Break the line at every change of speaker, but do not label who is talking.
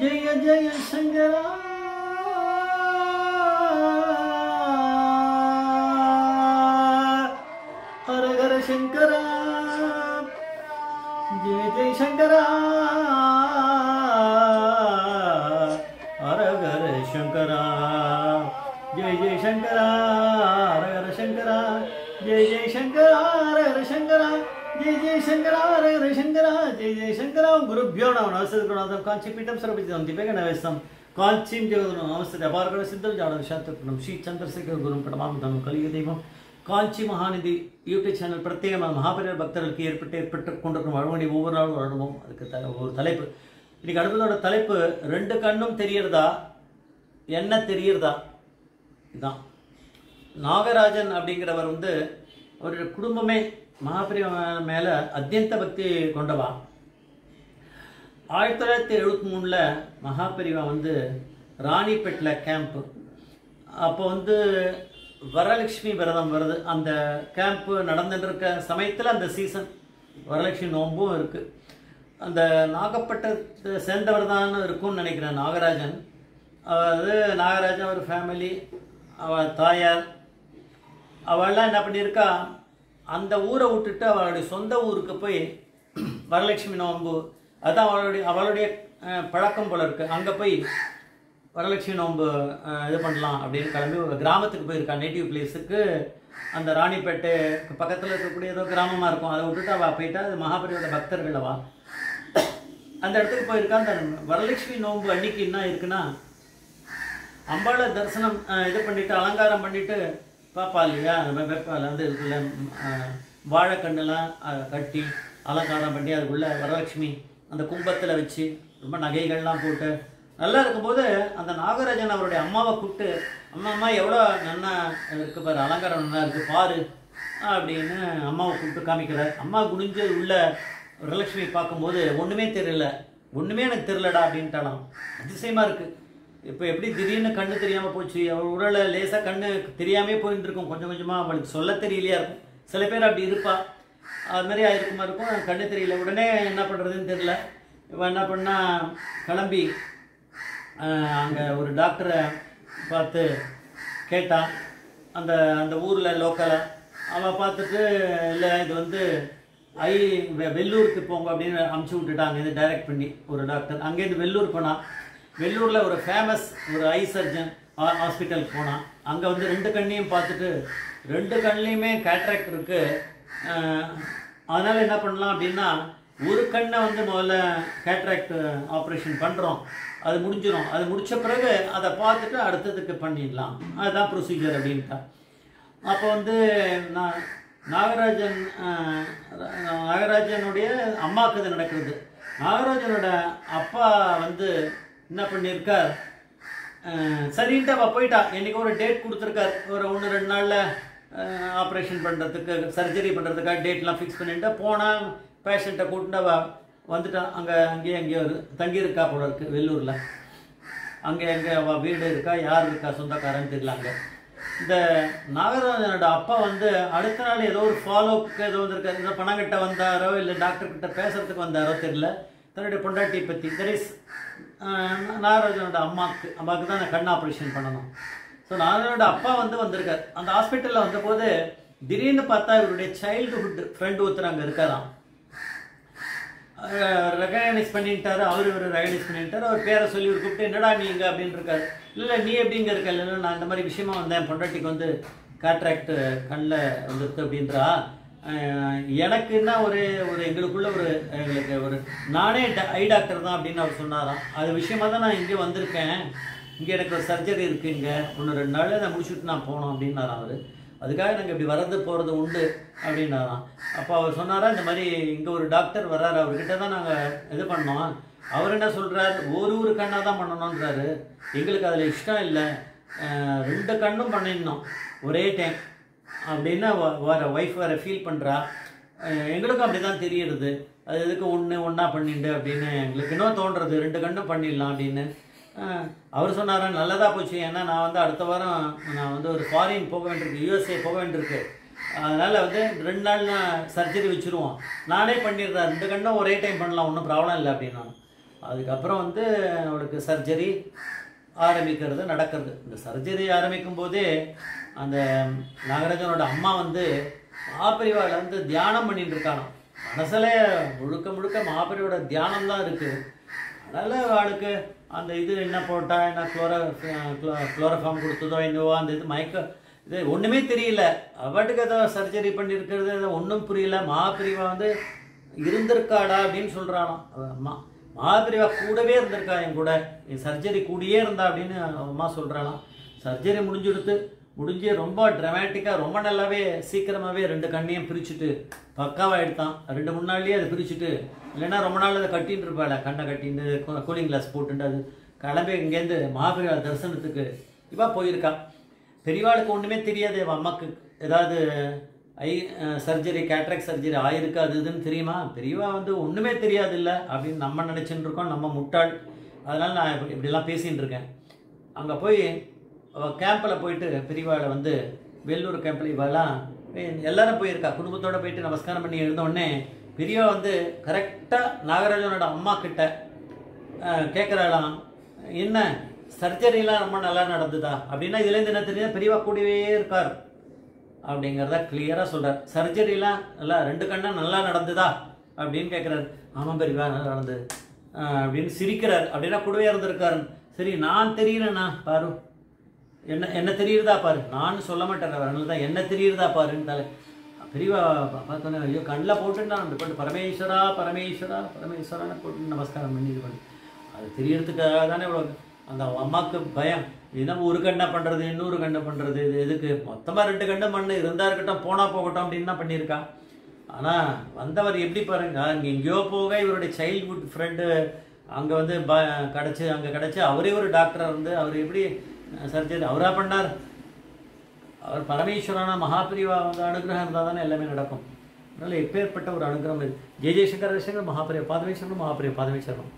ஜெய ஜெய சங்கரா ஹர ஹர சங்கரா ஜெய ஜெய சங்கரா ஹர ஹர சங்கரா ஜெய ஜெய சங்கரா ஹர ஹர சங்கரா ஜெய ஜெய சங்கரா ஹர ஹர சங்கரா जय जय शंकरा हरे हरे शंकरा जय जय शंकरा गुरुभ्यो नमः नमस्ते गुरुनाथं कांचीपीठं सर्वजितं दिव्यगणवेशं कांचीं जगद्गुरुं नमस्ते अपारगणसिद्धं जाडशास्त्रज्ञं श्री चंद्रशेखर गुरुं प्रणमामि कलियुगदैवं காஞ்சி மகாநிதி யூடியூப் சேனல் பிரத்யேகமாக மகாபெரியர் பக்தர்களுக்கு ஏற்பட்டு கொண்டிருக்கும் வழங்கி ஒவ்வொரு நாளும் வரணும். அதுக்கு ஒரு தலைப்பு இன்னைக்கு அடுத்ததோட தலைப்பு ரெண்டு கண்ணும் தெரியறதா என்ன தெரியறதா. இதுதான் நாகராஜன் அப்படிங்கிறவர் ஒரு குடும்பமே மகாபெரியவர் மேல அத்தியந்த பக்தி கொண்டவா. 1973 மகாபெரிவா ராணிப்பேட்டில் கேம்ப். அப்போ வரலட்சுமி விரதம் வருது. அந்த கேம்ப் நடந்துட்டு இருக்க சமயத்தில் அந்த சீசன் வரலட்சுமி நோம்பும் இருக்குது. அந்த நாகப்பட்டத்தை சேர்ந்தவர் தான் இருக்கும்னு நினைக்கிறேன் நாகராஜன். நாகராஜன் ஒரு ஃபேமிலி, அவள் தாயார், அவள்லாம் என்ன பண்ணியிருக்கா, அந்த ஊரை விட்டுட்டு அவளுடைய சொந்த ஊருக்கு போய் வரலட்சுமி நோம்பு, அதுதான் அவளுடைய பழக்கம் போல இருக்கு. அங்கே போய் வரலட்சுமி நோம்பு இது பண்ணலாம் அப்படின்னு கிளம்பி கிராமத்துக்கு போயிருக்கா, நேட்டிவ் பிளேஸுக்கு. அந்த ராணிப்பேட்டை பக்கத்தில் இருக்கக்கூடிய ஏதோ கிராமமாக இருக்கும், அதை விட்டுட்டு அவள் போயிட்டா. அது மகாபெரியோட பக்தர்கள் அவள் அந்த இடத்துக்கு போயிருக்கா. அந்த வரலட்சுமி நோம்பு அன்னைக்கு என்ன இருக்குன்னா, அம்பாளை தரிசனம் இது பண்ணிட்டு அலங்காரம் பண்ணிட்டு பாப்பா இல்லையா, வெப்பால் இருக்குல்ல வாழைக்கண்ணெல்லாம் கட்டி அலங்காரம் பண்ணி அதுக்குள்ளே வரலட்சுமி அந்த கும்பத்தில் வச்சு ரொம்ப நகைகள்லாம் போட்டு நல்லா இருக்கும்போது அந்த நாகராஜன் அவருடைய அம்மாவை கூப்பிட்டு, அம்மா எவ்வளோ நல்லா இருக்கு பாரு, அலங்காரம் நல்லா இருக்குது பாரு அப்படின்னு அம்மாவை கூப்பிட்டு காமிக்கிறார். அம்மா குனிஞ்சு உள்ள வரலட்சுமி பார்க்கும்போது ஒன்றுமே தெரியல, ஒன்றுமே எனக்கு தெரியலடா அப்படின்ட்டாலாம். அதிசயமாக இருக்குது. இப்போ எப்படி திடீர்னு கண்ணு தெரியாமல் போச்சு, அவள் உடலை லேசாக கண்ணு தெரியாமே போயிட்டு இருக்கும், கொஞ்சம் கொஞ்சமாக அவளுக்கு சொல்ல தெரியலையா இருக்கும். சில பேர் அப்படி இருப்பா, அது மாதிரி ஆயிருக்குமா இருக்கும், கண்ணு தெரியல. உடனே என்ன பண்ணுறதுன்னு தெரியல. இவன் என்ன பண்ணால் கிளம்பி அங்கே ஒரு டாக்டரை பார்த்து கேட்டான். அந்த அந்த ஊரில் லோக்கலாக அவள் பார்த்துட்டு, இல்லை இது வெள்ளூருக்கு போங்க அப்படின்னு அமுச்சு விட்டுட்டாங்க. இது டைரக்ட் பண்ணி ஒரு டாக்டர் அங்கேருந்து வெள்ளூர் போனான். வெள்ளூரில் ஒரு ஃபேமஸ் ஒரு ஐ சர்ஜன் ஹாஸ்பிட்டலுக்கு போனான். அங்கே ரெண்டு கண்ணையும் பார்த்துட்டு, ரெண்டு கண்லேயுமே கேட்ராக்ட் இருக்குது, அதனால் என்ன பண்ணலாம் அப்படின்னா, ஒரு கண்ணை முதல்ல கேட்ராக்ட் ஆப்ரேஷன் பண்ணுறோம், அது முடிஞ்சிடும், அது முடித்த பிறகு அதை பார்த்துட்டு அடுத்ததுக்கு பண்ணிடலாம், அதுதான் ப்ரொசீஜர் அப்படின்ட்டா. அப்போ நாகராஜனுடைய அம்மாவுக்கு இது நடக்கிறது. நாகராஜனோட அப்பா என்ன பண்ணியிருக்கார், சரின்ட்டு அவள் போயிட்டா. என்றைக்கு ஒரு டேட் கொடுத்துருக்கார், ஒரு 1-2 நாளில் ஆப்ரேஷன் பண்ணுறதுக்கு, சர்ஜரி பண்ணுறதுக்காக டேட்லாம் ஃபிக்ஸ் பண்ணிட்டு போனால் பேஷண்ட்டை கூட்டிட்டு அவள் வந்துட்டான். அங்கேயே ஒரு தங்கியிருக்கா போல இருக்குது வெள்ளூரில். அங்கே அவள் வீடு இருக்கா, யார் இருக்கா, சொந்தக்காரன்னு தெரியல. அங்கே இந்த நாகராஜனோட அப்பா அடுத்த நாள் ஏதோ ஒரு ஃபாலோவுக்கு ஏதோ இருக்காரு, ஏதோ பணங்கிட்ட வந்தாரோ இல்லை டாக்டர்கிட்ட பேசுறதுக்கு வந்தாரோ தெரியல, தன்னுடைய பொண்டாட்டியை பற்றி. தெரியஸ் நாகராஜனோட அம்மாவுக்கு தான் கண் ஆப்ரேஷன் பண்ணணும். ஸோ நாகராஜனோட அப்பா வந்திருக்கார். அந்த ஹாஸ்பிட்டலில் வந்தபோது திடீர்னு பார்த்தா இவருடைய சைல்டுஹுட் ஃப்ரெண்டு ஒருத்தர் அங்கே இருக்காராம். ரெகனைஸ் பண்ணிட்டாரு, இவர் ரெகனைஸ் பண்ணிட்டாரு. அவர் பேரை சொல்லி ஒரு கூப்பிட்டு, என்னடா நீங்க அப்படின்னு இருக்காரு. இல்லை நீ எப்படிங்க இருக்க, இல்லை நான் இந்த மாதிரி விஷயமா வந்தேன், பொண்டாட்டிக்கு கேட்ராக்ட் கண்ணில் வந்துருக்கு அப்படின்றா. எனக்கு என்ன ஒரு எங்களுக்குள்ள எங்களுக்கு நானே ஐ டாக்டர் தான் அப்படின்னு அவர் சொன்னாராம். அது விஷயமா தான் நான் இங்கே வந்திருக்கேன், இங்கே எனக்கு ஒரு சர்ஜரி இருக்குது, இங்கே 1-2 நாளில் அதை முடிச்சுட்டு நான் போனோம் அப்படின்னாராம் அவர். அதுக்காக நாங்கள் இப்படி வரது போகிறது உண்டு அப்படின்னாராம். அப்போ அவர் சொன்னாரா, இந்த மாதிரி இங்கே ஒரு டாக்டர் வர்றாரு, அவர்கிட்ட தான் நாங்கள் இது பண்ணோம். அவர் என்ன சொல்கிறார், ஒரு கண்ணாக தான் பண்ணணுன்றாரு, எங்களுக்கு அதில் இஷ்டம் இல்லை, 2 கண்ணும் பண்ணிடணும் ஒரே டைம் அப்படின்னா ஒய்ஃப் வேறு ஃபீல் பண்ணுறா. எங்களுக்கும் அப்படி தான் தெரியுறது, அது எதுக்கு ஒன்றா பண்ணிண்டு அப்படின்னு எங்களுக்கு இன்னும் தோன்றுறது, 2 கண்ணும் பண்ணிடலாம் அப்படின்னு. அவர் சொன்னாரா, நல்லதாக போச்சு, ஏன்னா நான் அடுத்த வாரம் நான் ஒரு ஃபாரின் போக வேண்டியிருக்கு, USA போக வேண்டியிருக்கு, அதனால் 2 நாள் சர்ஜரி வச்சுருவோம், நானே பண்ணிடுறேன், 2 கண்ணும் ஒரே டைம் பண்ணலாம், ஒன்றும் ப்ராப்ளம் இல்லை அப்படின்னா. அதுக்கப்புறம் வந்து அவளுக்கு சர்ஜரி ஆரம்பிக்கிறது நடக்கிறது. இந்த சர்ஜரி ஆரம்பிக்கும் போதே அந்த நாகராஜனோட அம்மா வந்து மகாபெரிவாளை வந்து தியானம் பண்ணிட்டு இருக்கானோ. மனசில் முழுக்க முழுக்க மகாபெரிவோட தியானம் தான் இருக்குது. அதனால் அவளுக்கு அந்த இது என்ன போட்டா, என்ன குளோரோஃபார்ம் கொடுத்ததோ என்னவோ, அந்த இது மயக்க இது ஒன்றுமே தெரியல. அவட்டுக்கு ஏதோ சர்ஜரி பண்ணியிருக்கிறது ஏதோ ஒன்றும் புரியல. மகாபெரிவா வந்து இருந்திருக்காடா அப்படின்னு சொல்கிறானோ. அம்மா மகாபெரிவா கூடவே இருந்திருக்கா, என் கூட என் சர்ஜரி கூடயே இருந்தா அப்படின்னு அம்மா சொல்கிறாளாம். சர்ஜரி முடிஞ்சு ரொம்ப ட்ராமேட்டிக்காக ரொம்ப நல்லாவே சீக்கிரமாகவே 2 கண்ணையும் பிரிச்சுட்டு பக்காவாக எடுத்தான். 2-3 நாள்லேயே அதை பிரிச்சுட்டு, இல்லைன்னா ரொம்ப நாள் அதை கட்டின்னு இருப்பாள், கண்ணை கட்டின்னு கூலிங் கிளாஸ் போட்டுட்டு அது கிளம்பி இங்கேருந்து மகாபெரிவா தரிசனத்துக்கு இவா போயிருக்கா. பெரியவாளுக்கு ஒன்றுமே தெரியாது. அம்மாவுக்கு ஏதாவது சர்ஜரி கேட்ராக்ட் சர்ஜரி ஆயிருக்கு அது இதுன்னு தெரியுமா? பெரியவா வந்து ஒன்றுமே தெரியாது இல்லை அப்படின்னு நம்ம நினச்சின்னு இருக்கோம். நம்ம முட்டாள். அதனால் நான் இப்படிலாம் பேசின்னு இருக்கேன். அங்கே போய் கேம்பில் போயிட்டு பெரியவாளை வந்து வெள்ளூர் கேம்பில் இவெல்லாம் எல்லாரும் போயிருக்கா. குடும்பத்தோடு போயிட்டு நமஸ்காரம் பண்ணி எழுந்தோடனே பெரியவா வந்து கரெக்டாக நாகராஜனோட அம்மா கிட்ட கேட்குறாளாம், என்ன சர்ஜரிலாம் ரொம்ப நல்லா நடந்துதா அப்படின்னா. இதுலேருந்து என்ன தெரியுது, பெரியவா கூடவே இருக்கார் அப்படிங்கிறத கிளியராக சொல்கிறார். சர்ஜரிலாம் நல்லா 2 கண்ணும் நல்லா நடந்துதா அப்படின்னு கேட்குறாரு. ஆமாம் பெரியவா நல்லா நடந்தது அப்படின்னு சிரிக்கிறார். அப்படின்னா கூடவே இருந்திருக்காரு. சரி நான் தெரியலண்ணா பாரு, என்ன தெரியுறதா பாரு. நான் சொல்ல மாட்டேன், அதனால தான் என்ன தெரியுறதா பாருன்ட்டாலே. பெரியவா பார்த்தோன்னே ஐயோ கண்ணில் போட்டுட்டான். அந்த போட்டு பரமேஸ்வரா பரமேஸ்வரா பரமேஸ்வரான்னு போட்டு நமஸ்காரம் பண்ணி இது பண்ணி அது தெரியறதுக்காக தானே இவ்வளோ அந்த அம்மாவுக்கு பயம். இதுதான் ஒரு கண்ணை பண்ணுறது, இன்னொரு கண்ணை பண்ணுறது, இது எதுக்கு மொத்தமாக 2 கண்ணை பண்ணு இருந்தா இருக்கட்டும், போனால் போகட்டும் அப்படின்னு தான் பண்ணியிருக்கா. ஆனால் வந்தவர் எப்படி பாருங்க, அங்கே எங்கேயோ போக இவருடைய சைல்ட்ஹுட் ஃப்ரெண்டு அங்கே வந்து கிடச்சி அவரே ஒரு டாக்டராக இருந்து அவர் எப்படி சர்ஜரி அவராக பண்ணார். அவர் பரமேஸ்வரான மகாபெரிவா வந்து அனுகிரகம் இருந்தால் தானே எல்லாமே நடக்கும். அதனால் எப்பேற்பட்ட ஒரு அனுகிரகம் இது. ஜெய ஜெயசங்கர் மகாபெரிவா பாதமேஸ்வரனும் மகாபெரிவா பாதமேஸ்வரனும்.